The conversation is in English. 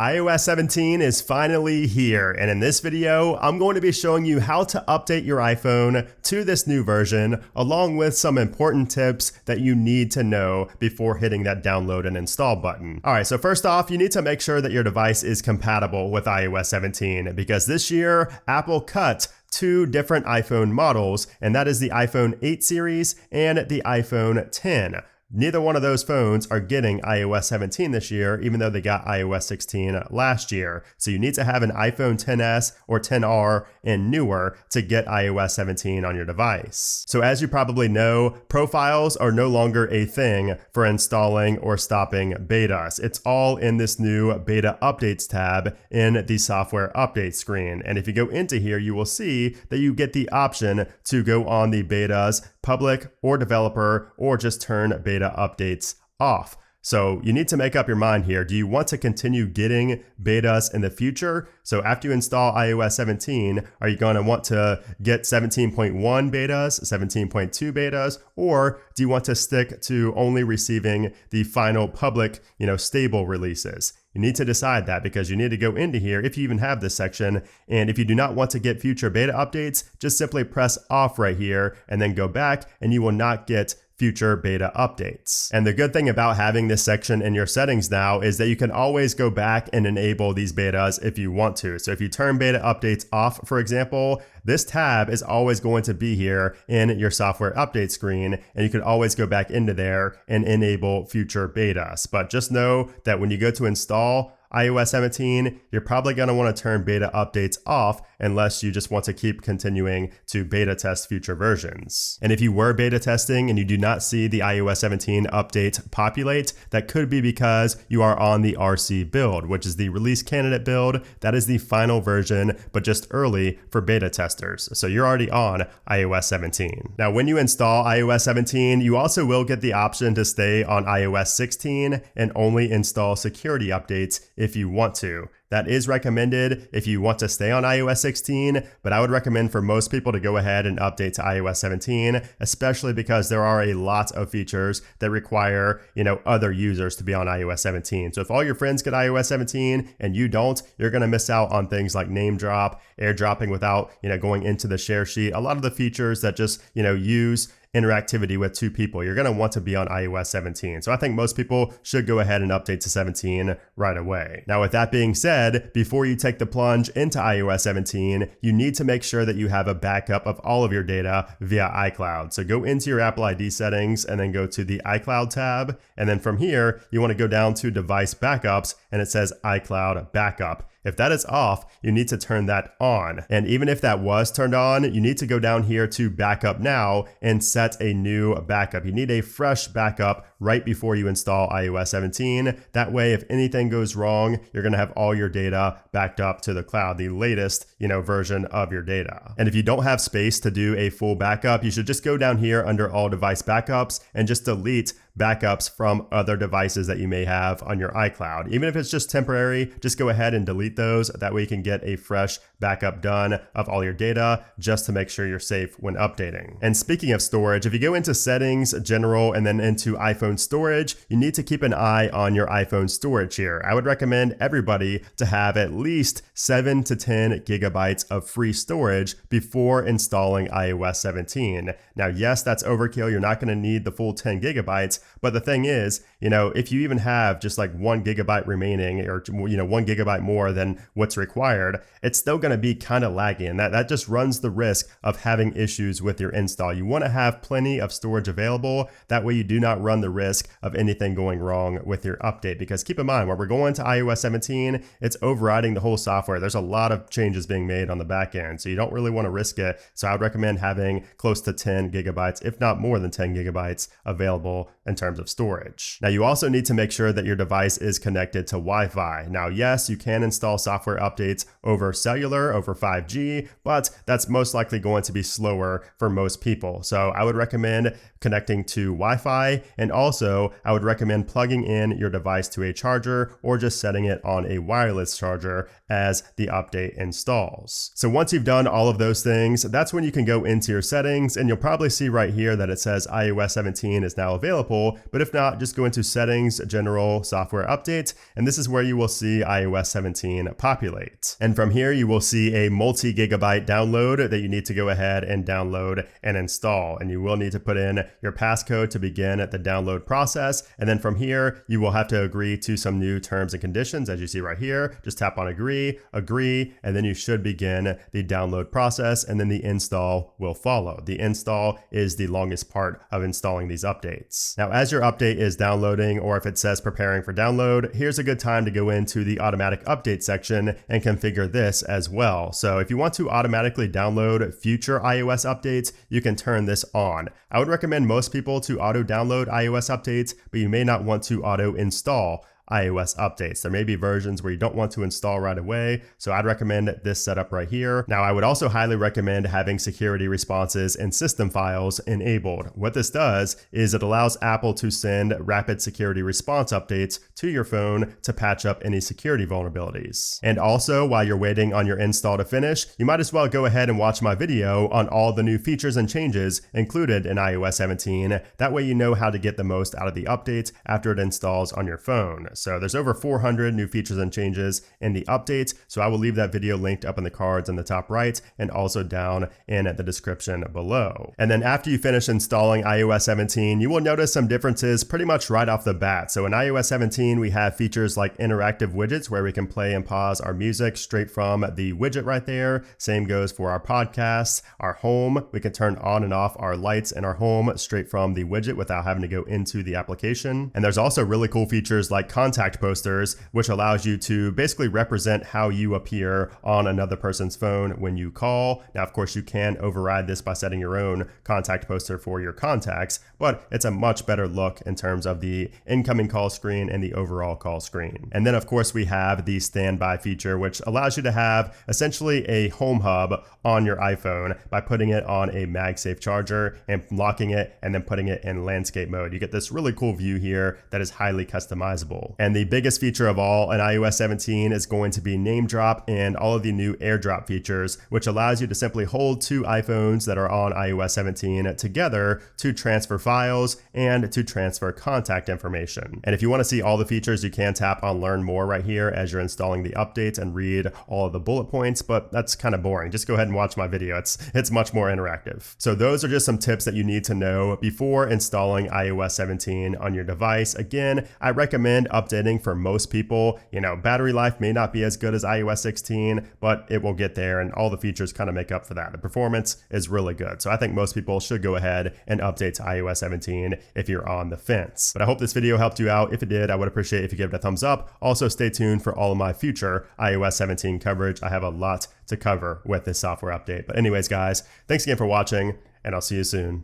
iOS 17 is finally here, and in this video, I'm going to be showing you how to update your iPhone to this new version, along with some important tips that you need to know before hitting that download and install button. Alright, so first off, you need to make sure that your device is compatible with iOS 17, because this year, Apple cut two different iPhone models, and that is the iPhone 8 series and the iPhone 10. Neither one of those phones are getting iOS 17 this year, even though they got iOS 16 last year. So you need to have an iPhone 10s or 10R and newer to get iOS 17 on your device. So as you probably know, profiles are no longer a thing for installing or stopping betas. It's all in this new beta updates tab in the software update screen. And if you go into here, you will see that you get the option to go on the betas, public or developer, or just turn beta updates off. So you need to make up your mind here. Do you want to continue getting betas in the future? So after you install iOS 17, are you going to want to get 17.1 betas, 17.2 betas, or do you want to stick to only receiving the final public, stable releases? You need to decide that, because you need to go into here if you even have this section. And if you do not want to get future beta updates, just simply press off right here and then go back, and you will not get future beta updates. And the good thing about having this section in your settings now is that you can always go back and enable these betas if you want to. So if you turn beta updates off, for example, this tab is always going to be here in your software update screen, and you can always go back into there and enable future betas. But just know that when you go to install iOS 17, you're probably going to want to turn beta updates off unless you just want to keep continuing to beta test future versions. And if you were beta testing and you do not see the iOS 17 update populate, that could be because you are on the RC build, which is the release candidate build. That is the final version, but just early for beta testers. So you're already on iOS 17. Now, when you install iOS 17, you also will get the option to stay on iOS 16 and only install security updates if you want to. That is recommended if you want to stay on iOS 16, but I would recommend for most people to go ahead and update to iOS 17, especially because there are a lot of features that require, other users to be on iOS 17. So if all your friends get iOS 17 and you don't, you're going to miss out on things like name drop, airdropping without, going into the share sheet. A lot of the features that just, use interactivity with two people, you're going to want to be on iOS 17. So I think most people should go ahead and update to 17 right away. Now, with that being said, before you take the plunge into iOS 17, you need to make sure that you have a backup of all of your data via iCloud. So go into your Apple ID settings and then go to the iCloud tab. And then from here, you want to go down to device backups, and it says iCloud backup. If that is off, you need to turn that on. And even if that was turned on, you need to go down here to backup now and set a new backup. You need a fresh backup right before you install iOS 17. That way, if anything goes wrong, you're going to have all your data backed up to the cloud, the latest, version of your data. And if you don't have space to do a full backup, you should just go down here under all device backups and just delete backups from other devices that you may have on your iCloud. Even if it's just temporary, just go ahead and delete those. That way you can get a fresh backup done of all your data, just to make sure you're safe when updating. And speaking of storage, if you go into settings, general, and then into iPhone storage, you need to keep an eye on your iPhone storage here. I would recommend everybody to have at least 7 to 10 gigabytes of free storage before installing iOS 17. Now, yes, that's overkill. You're not going to need the full 10 gigabytes, but the thing is, if you even have just like 1 gigabyte remaining, or 1 gigabyte more than what's required, it's still going to be kind of laggy, and that just runs the risk of having issues with your install. You want to have plenty of storage available. That way you do not run the risk of anything going wrong with your update, because keep in mind, when we're going to iOS 17, it's overriding the whole software. There's a lot of changes being made on the back end, so you don't really want to risk it. So I would recommend having close to 10 gigabytes, if not more than 10 gigabytes available in terms of storage. Now, you also need to make sure that your device is connected to Wi-Fi. Now, yes, you can install software updates over cellular, over 5G, but that's most likely going to be slower for most people. So I would recommend connecting to Wi-Fi, and also I would recommend plugging in your device to a charger or just setting it on a wireless charger as the update installs. So once you've done all of those things, that's when you can go into your settings, and you'll probably see right here that it says iOS 17 is now available, but if not, just go into to Settings, General, Software Update, and this is where you will see iOS 17 populate. And from here, you will see a multi-gigabyte download that you need to go ahead and download and install. And you will need to put in your passcode to begin the download process. And then from here, you will have to agree to some new terms and conditions, as you see right here. Just tap on agree, and then you should begin the download process, and then the install will follow. The install is the longest part of installing these updates. Now, as your update is downloading, or if it says preparing for download, here's a good time to go into the automatic update section and configure this as well. So if you want to automatically download future iOS updates, you can turn this on. I would recommend most people to auto download iOS updates, but you may not want to auto install iOS updates. There may be versions where you don't want to install right away, so I'd recommend this setup right here. Now, I would also highly recommend having security responses and system files enabled. What this does is it allows Apple to send rapid security response updates to your phone to patch up any security vulnerabilities. And also, while you're waiting on your install to finish, you might as well go ahead and watch my video on all the new features and changes included in iOS 17. That way you know how to get the most out of the updates after it installs on your phone. So there's over 400 new features and changes in the updates. So I will leave that video linked up in the cards in the top right and also down in the description below. And then after you finish installing iOS 17, you will notice some differences pretty much right off the bat. So in iOS 17, we have features like interactive widgets where we can play and pause our music straight from the widget right there. Same goes for our podcasts, our home. We can turn on and off our lights in our home straight from the widget without having to go into the application. And there's also really cool features like contact posters, which allows you to basically represent how you appear on another person's phone when you call. Now, of course, you can override this by setting your own contact poster for your contacts, but it's a much better look in terms of the incoming call screen and the overall call screen. And then, of course, we have the standby feature, which allows you to have essentially a home hub on your iPhone by putting it on a MagSafe charger and locking it and then putting it in landscape mode. You get this really cool view here that is highly customizable. And the biggest feature of all in iOS 17 is going to be name drop and all of the new AirDrop features, which allows you to simply hold two iPhones that are on iOS 17 together to transfer files and to transfer contact information. And if you want to see all the features, you can tap on learn more right here as you're installing the updates and read all of the bullet points, but that's kind of boring. Just go ahead and watch my video. It's much more interactive. So those are just some tips that you need to know before installing iOS 17 on your device. Again, I recommend updating for most people. You know, battery life may not be as good as iOS 16, but it will get there and all the features kind of make up for that. The performance is really good. So I think most people should go ahead and update to iOS 17 if you're on the fence. But I hope this video helped you out. If it did, I would appreciate if you give it a thumbs up. Also, stay tuned for all of my future iOS 17 coverage. I have a lot to cover with this software update. But anyways, guys, thanks again for watching, and I'll see you soon.